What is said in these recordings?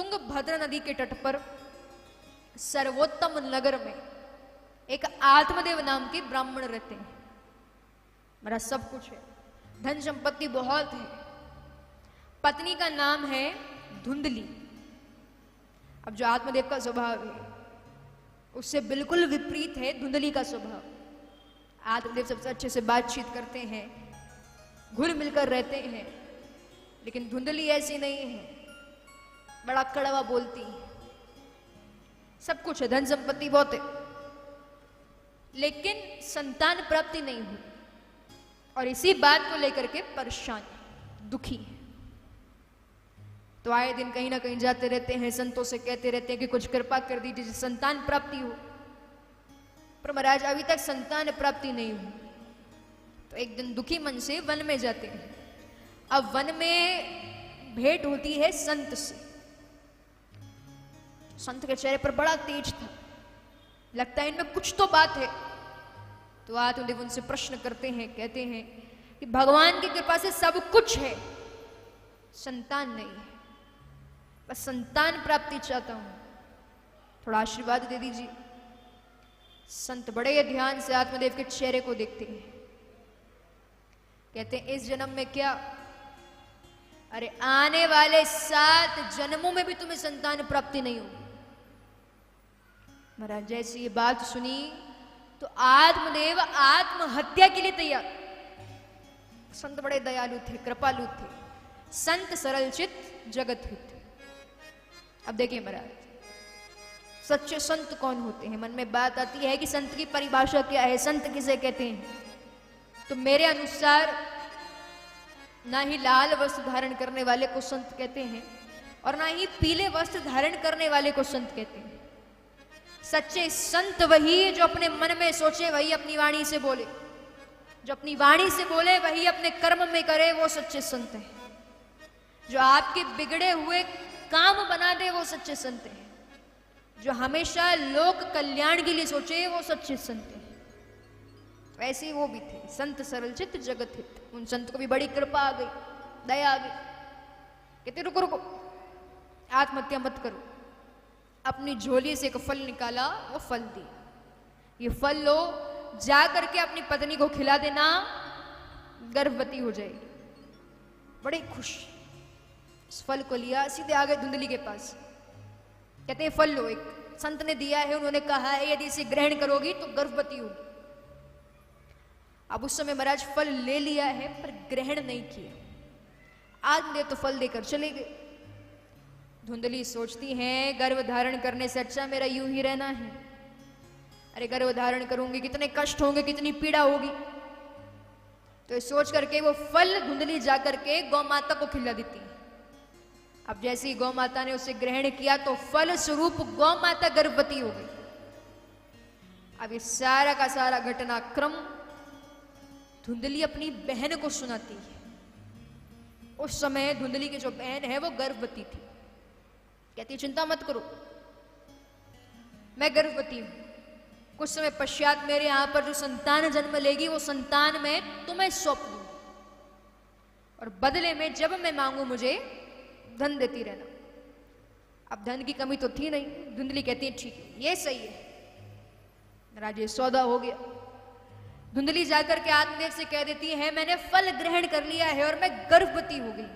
तुंगभद्र नदी के तट पर सर्वोत्तम नगर में एक आत्मदेव नाम के ब्राह्मण रहते हैं। मेरा सब कुछ है, धन संपत्ति बहुत है। पत्नी का नाम है धुंधली। अब जो आत्मदेव का स्वभाव है उससे बिल्कुल विपरीत है धुंधली का स्वभाव। आत्मदेव सबसे अच्छे से बातचीत करते हैं, घुल मिलकर रहते हैं, लेकिन धुंधली ऐसी नहीं है, बड़ा कड़वा बोलती है। सब कुछ है, धन संपत्ति बहुत है, लेकिन संतान प्राप्ति नहीं हुई और इसी बात को लेकर के परेशान दुखी है। तो आए दिन कहीं ना कहीं जाते रहते हैं, संतों से कहते रहते हैं कि कुछ कृपा कर दीजिए, संतान प्राप्ति हो। पर महाराज अभी तक संतान प्राप्ति नहीं हुई। तो एक दिन दुखी मन से वन में जाते हैं। अब वन में भेंट होती है संत से। संत के चेहरे पर बड़ा तेज था, लगता है इनमें कुछ तो बात है। तो आत्मदेव उनसे प्रश्न करते हैं, कहते हैं कि भगवान की कृपा से सब कुछ है, संतान नहीं है, बस संतान प्राप्ति चाहता हूं, थोड़ा आशीर्वाद दे दीजिए। संत बड़े ध्यान से आत्मदेव के चेहरे को देखते हैं, कहते हैं इस जन्म में क्या, अरे आने वाले 7 जन्मों में भी तुम्हें संतान प्राप्ति नहीं होगी। महाराज जैसे ये बात सुनी तो आत्मदेव आत्महत्या के लिए तैयार। संत बड़े दयालु थे, कृपालु थे। संत सरल चित्त जगत हित। अब देखिए महाराज, सच्चे संत कौन होते हैं? मन में बात आती है कि संत की परिभाषा क्या है, संत किसे कहते हैं? तो मेरे अनुसार ना ही लाल वस्त्र धारण करने वाले को संत कहते हैं और ना ही पीले वस्त्र धारण करने वाले को संत कहते हैं। सच्चे संत वही जो अपने मन में सोचे वही अपनी वाणी से बोले, जो अपनी वाणी से बोले वही अपने कर्म में करे, वो सच्चे संत हैं। जो आपके बिगड़े हुए काम बना दे वो सच्चे संत हैं। जो हमेशा लोक कल्याण के लिए सोचे वो सच्चे संत हैं। वैसे ही वो भी थे, संत सरल चित्त जगत हित। उन संत को भी बड़ी कृपा आ गई, दया आ गई। कहते रुको रुको, आत्महत्या मत करो। अपनी झोली से एक फल निकाला, वो फल दिया, ये फल लो, जा करके अपनी पत्नी को खिला देना, गर्भवती हो जाएगी। बड़े खुश, इस फल को लिया, सीधे आ गए धुंधली के पास। कहते हैं फल लो, एक संत ने दिया है, उन्होंने कहा है यदि इसे ग्रहण करोगी तो गर्भवती होगी। अब उस समय महाराज फल ले लिया है पर ग्रहण नहीं किया। आत्मदेव तो फल देकर चले गए। धुंधली सोचती हैं गर्भ धारण करने से अच्छा मेरा यूं ही रहना है। अरे गर्भ धारण करूंगी कितने कष्ट होंगे, कितनी पीड़ा होगी। तो ये सोच करके वो फल धुंधली जाकर के गौ माता को खिला देती है। अब जैसे ही गौ माता ने उसे ग्रहण किया तो फल स्वरूप गौ माता गर्भवती हो गई। अब ये सारा का सारा घटनाक्रम धुंधली अपनी बहन को सुनाती है। उस समय धुंधली की जो बहन है वो गर्भवती थी। कहती है चिंता मत करो, मैं गर्भवती हूं, कुछ समय पश्चात मेरे यहां पर जो संतान जन्म लेगी वो संतान मैं तुम्हें सौंप दूंगी और बदले में जब मैं मांगू मुझे धन देती रहना। अब धन की कमी तो थी नहीं। धुंधली कहती है ठीक है, ये सही है, महाराज ये सौदा हो गया। धुंधली जाकर के आत्मदेव से कह देती है मैंने फल ग्रहण कर लिया है और मैं गर्भवती हो गई।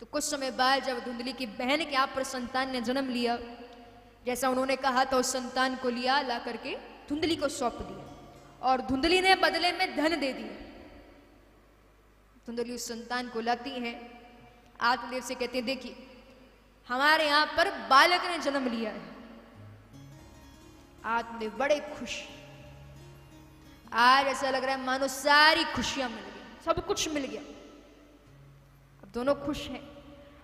तो कुछ समय बाद जब धुंधली की बहन के यहाँ पर संतान ने जन्म लिया, जैसा उन्होंने कहा था उस संतान को लिया, ला करके धुंधली को सौंप दिया और धुंधली ने बदले में धन दे दिया। धुंधली उस संतान को लाती है, आत्मदेव से कहते हैं देखिए हमारे यहां पर बालक ने जन्म लिया है। आत्मदेव बड़े खुश, आज ऐसा लग रहा है मानो सारी खुशियां मिल गई, सब कुछ मिल गया। अब दोनों खुश हैं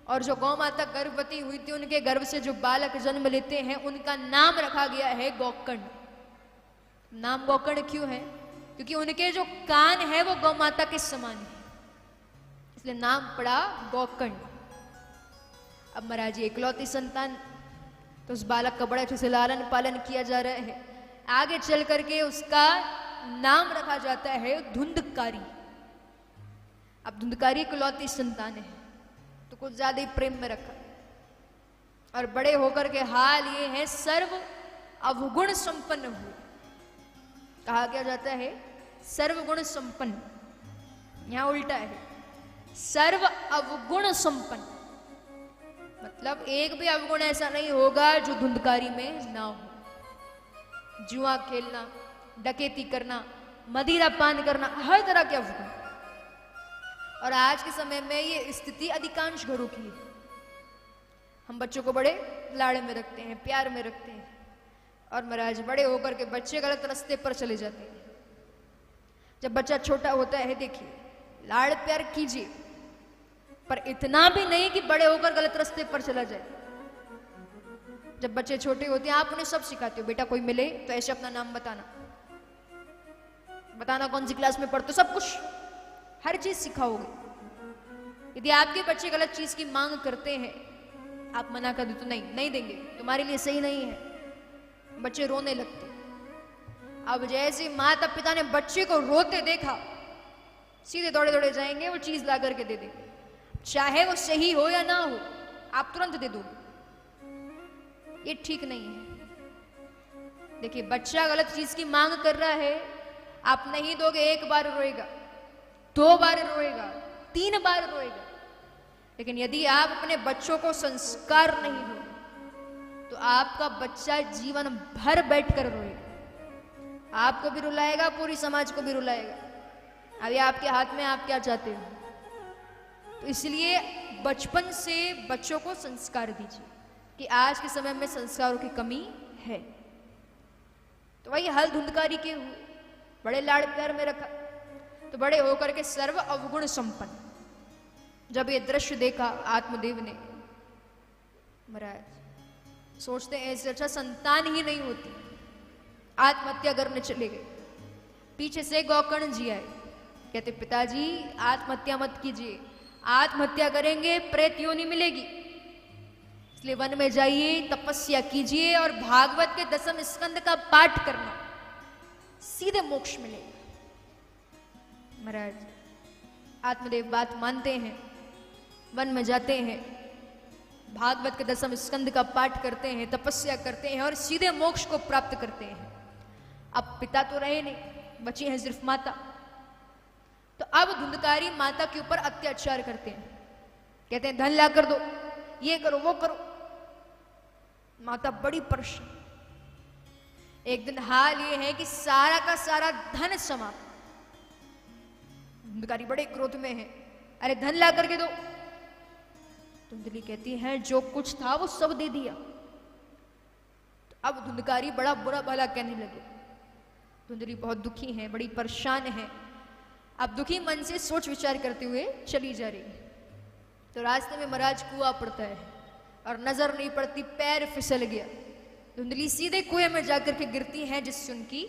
और जो गौ माता गर्भवती हुई थी उनके गर्भ से जो बालक जन्म लेते हैं उनका नाम रखा गया है गोकर्ण। नाम गोकर्ण क्यों है? क्योंकि उनके जो कान है वो गौ माता के समान है, इसलिए नाम पड़ा गोकर्ण। अब महाराज इकलौती संतान, तो उस बालक का बड़े अच्छे से लालन पालन किया जा रहा है। आगे चल करके उसका नाम रखा जाता है धुंधकारी। अब धुंधकारी इकलौती संतान है तो कुछ ज्यादा ही प्रेम में रखा। और बड़े होकर के हाल ये है सर्व अवगुण संपन्न हुए। कहा क्या जाता है सर्वगुण संपन्न, यहां उल्टा है सर्व अवगुण संपन्न। मतलब एक भी अवगुण ऐसा नहीं होगा जो धुंधकारी में ना हो। जुआ खेलना, डकैती करना, मदिरा पान करना, हर तरह के अवगुण। और आज के समय में ये स्थिति अधिकांश घरों की है। हम बच्चों को बड़े लाड़ में रखते हैं, प्यार में रखते हैं, और महाराज बड़े होकर के बच्चे गलत रास्ते पर चले जाते हैं। जब बच्चा छोटा होता है देखिए लाड़ प्यार कीजिए, पर इतना भी नहीं कि बड़े होकर गलत रास्ते पर चला जाए। जब बच्चे छोटे होते हैं आप उन्हें सब सिखाते हो, बेटा कोई मिले तो ऐसे अपना नाम बताना, बताना कौन सी क्लास में पढ़ते, सब कुछ हर चीज सिखाओगे। यदि आपके बच्चे गलत चीज की मांग करते हैं, आप मना कर दो तो नहीं देंगे, तुम्हारे लिए सही नहीं है, बच्चे रोने लगते। अब जैसे माता पिता ने बच्चे को रोते देखा, सीधे दौड़े दौड़े जाएंगे, वो चीज ला करके दे देंगे, चाहे वो सही हो या ना हो, आप तुरंत दे दो। ये ठीक नहीं है। देखिए बच्चा गलत चीज की मांग कर रहा है, आप नहीं दोगे, एक बार रोएगा, 2 बार रोएगा, 3 बार रोएगा। लेकिन यदि आप अपने बच्चों को संस्कार नहीं दो तो आपका बच्चा जीवन भर बैठकर रोएगा, आपको भी रुलाएगा, पूरी समाज को भी रुलाएगा। अभी आपके हाथ में आप क्या चाहते हो। तो इसलिए बचपन से बच्चों को संस्कार दीजिए कि आज के समय में संस्कारों की कमी है। तो वही हल धुंधकारी के हुए, बड़े लाड़ प्यार में रखा, तो बड़े होकर के सर्व अवगुण संपन्न। जब ये दृश्य देखा आत्मदेव ने, महाराज सोचते हैं ऐसे अच्छा संतान ही नहीं होती, आत्महत्या करने चले गए। पीछे से गोकर्ण जी आए, कहते पिताजी आत्महत्या मत कीजिए, आत्महत्या करेंगे प्रेत योनि मिलेगी, इसलिए वन में जाइए, तपस्या कीजिए और भागवत के 10वें स्कंद का पाठ करना, सीधे मोक्ष मिलेगा। महाराज आत्मदेव बात मानते हैं, वन में जाते हैं, भागवत के 10वें स्कंद का पाठ करते हैं, तपस्या करते हैं और सीधे मोक्ष को प्राप्त करते हैं। अब पिता तो रहे नहीं, बची हैं सिर्फ माता। तो अब धुंधकारी माता के ऊपर अत्याचार करते हैं, कहते हैं धन ला कर दो, ये करो वो करो। माता बड़ी परेशान। एक दिन हाल ये है कि सारा का सारा धन समाप्त। धुंधकारी बड़े क्रोध में है, अरे धन ला करके दो। धुंधली कहती है जो कुछ था वो सब दे दिया। तो अब धुंधकारी बड़ा बुरा भला कहने लगे। धुंधली बहुत दुखी है, बड़ी परेशान है। अब दुखी मन से सोच विचार करते हुए चली जा रही। तो रास्ते में महाराज कुआं पड़ता है और नजर नहीं पड़ती, पैर फिसल गया। धुंधली सीधे कुएं में जाकर के गिरती है, जिससे उनकी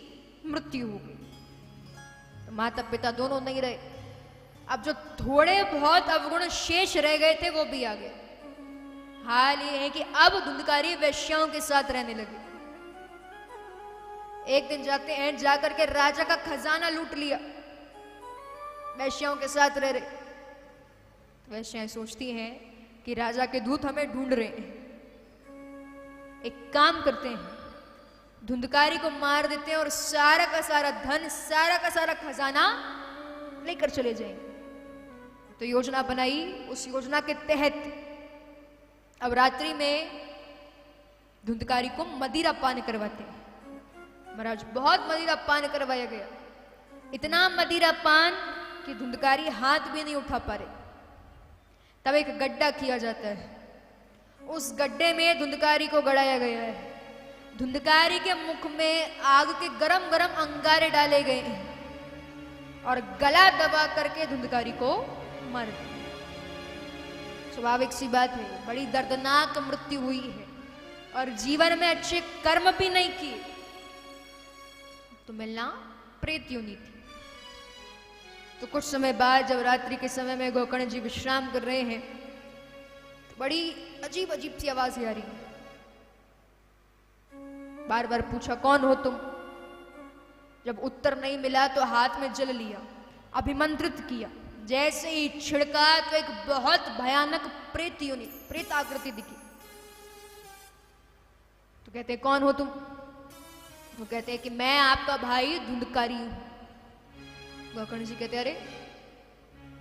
मृत्यु हो गई। तो माता पिता दोनों नहीं रहे। अब जो थोड़े बहुत अवगुण शेष रह गए थे वो भी आ गए। हाल ये है कि अब धुंधकारी वैश्याओं के साथ रहने लगे। एक दिन जाते हैं, जाकर के राजा का खजाना लूट लिया, वैश्याओं के साथ रह रहे। वैश्याएं सोचती हैं कि राजा के दूत हमें ढूंढ रहे हैं, एक काम करते हैं, धुंधकारी को मार देते हैं और सारा का सारा धन, सारा का सारा खजाना लेकर चले जाएंगे। तो योजना बनाई। उस योजना के तहत अब रात्रि में धुंधकारी को मदिरा पान करवाते हैं। महाराज बहुत मदिरा पान करवाया गया, इतना मदिरा पान कि धुंधकारी हाथ भी नहीं उठा पा रहे। तब एक गड्ढा किया जाता है, उस गड्ढे में धुंधकारी को गड़ाया गया है। धुंधकारी के मुख में आग के गरम गरम अंगारे डाले गए हैं और गला दबा करके धुंधकारी को मार दिया। स्वाभाविक सी बात है, बड़ी दर्दनाक मृत्यु हुई है और जीवन में अच्छे कर्म भी नहीं किए तो मिलना प्रेत योनि थी। तो कुछ समय बाद जब रात्रि के समय में गोकर्ण जी विश्राम कर रहे हैं तो बड़ी अजीब अजीब सी आवाजें आ रही हैं। बार बार पूछा कौन हो तुम। जब उत्तर नहीं मिला तो हाथ में जल लिया, अभिमंत्रित किया। जैसे ही छिड़का तो एक बहुत भयानक प्रेत योनि, प्रेत आकृति दिखी। तो कहते हैं कौन हो तुम? वो कहते हैं कि मैं आपका भाई धुंधकारी हूं। गोकर्ण जी कहते अरे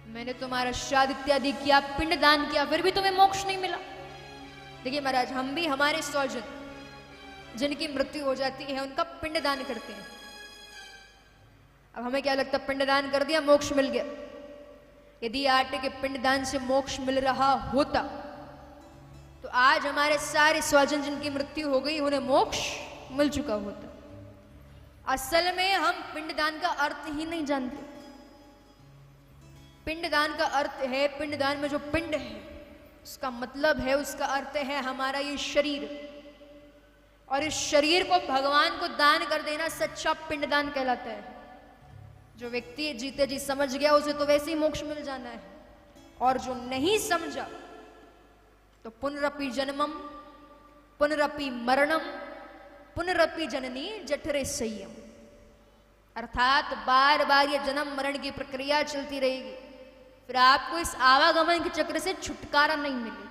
मैंने तुम्हारा श्राद्ध इत्यादि किया, पिंड दान किया, फिर भी तुम्हें मोक्ष नहीं मिला। देखिए महाराज, हम भी हमारे स्वजन जिनकी मृत्यु हो जाती है उनका पिंड दान करते हैं। अब हमें क्या लगता है, पिंड दान कर दिया मोक्ष मिल गया। यदि आटे के पिंड दान से मोक्ष मिल रहा होता तो आज हमारे सारे स्वजन जिनकी मृत्यु हो गई उन्हें मोक्ष मिल चुका होता। असल में हम पिंडदान का अर्थ ही नहीं जानते। पिंडदान का अर्थ है, पिंडदान में जो पिंड है उसका मतलब है, उसका अर्थ है हमारा ये शरीर, और इस शरीर को भगवान को दान कर देना सच्चा पिंडदान कहलाता है। जो व्यक्ति जीते जी समझ गया उसे तो वैसे ही मोक्ष मिल जाना है, और जो नहीं समझा तो पुनरपि जन्मम पुनरपि मरणम पुनरपि जननी जठरे संयम, अर्थात बार बार ये जन्म मरण की प्रक्रिया चलती रहेगी, फिर आपको इस आवागमन के चक्र से छुटकारा नहीं मिलेगा।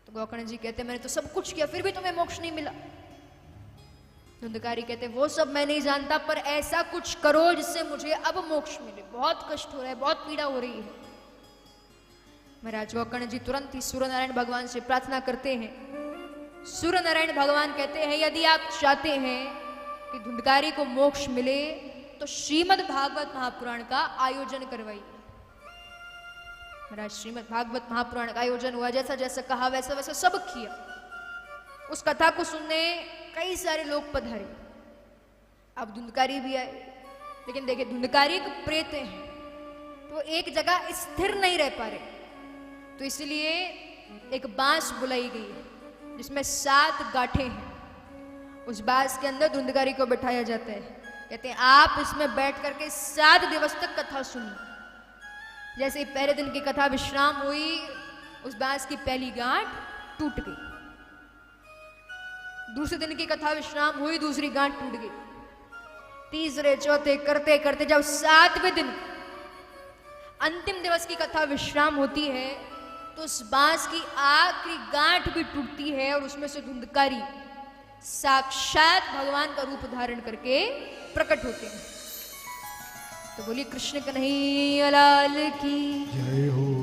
तो गोकर्ण जी कहते मैंने तो सब कुछ किया फिर भी तुम्हें मोक्ष नहीं मिला। धुंधकारी कहते वो सब मैं नहीं जानता, पर ऐसा कुछ करो जिससे मुझे अब मोक्ष मिले, बहुत कष्ट हो रहा है, बहुत पीड़ा हो रही है। महाराज गोकर्ण जी तुरंत ही सूर्य नारायण भगवान से प्रार्थना करते हैं। सूर्य नारायण भगवान कहते हैं यदि आप चाहते हैं कि धुंधकारी को मोक्ष मिले तो श्रीमद् भागवत महापुराण का आयोजन करवाइए। महाराज श्रीमद् भागवत महापुराण का आयोजन हुआ, जैसा जैसा कहा वैसा वैसा सब किया। उस कथा को सुनने कई सारे लोग पधारे। अब धुंधकारी भी आए, लेकिन देखिए धुंधकारी एक प्रेत है तो एक जगह स्थिर नहीं रह पा रहे, तो इसलिए एक बांस बुलाई गई है जिसमें 7 गांठें हैं। उस बांस के अंदर धुंधकारी को बैठाया जाता है। कहते हैं आप इसमें बैठ करके 7 दिवस तक कथा सुनिए। जैसे ही पहले दिन की कथा विश्राम हुई, उस बांस की पहली गांठ टूट गई। दूसरे दिन की कथा विश्राम हुई, दूसरी गांठ टूट गई। तीसरे चौथे करते करते जब 7वें दिन अंतिम दिवस की कथा विश्राम होती है तो उस बांस की आखिरी गांठ भी टूटती है और उसमें से धुंधकारी साक्षात भगवान का रूप धारण करके प्रकट होते हैं। तो बोलिए कृष्ण कन्हैया लाल की जय हो।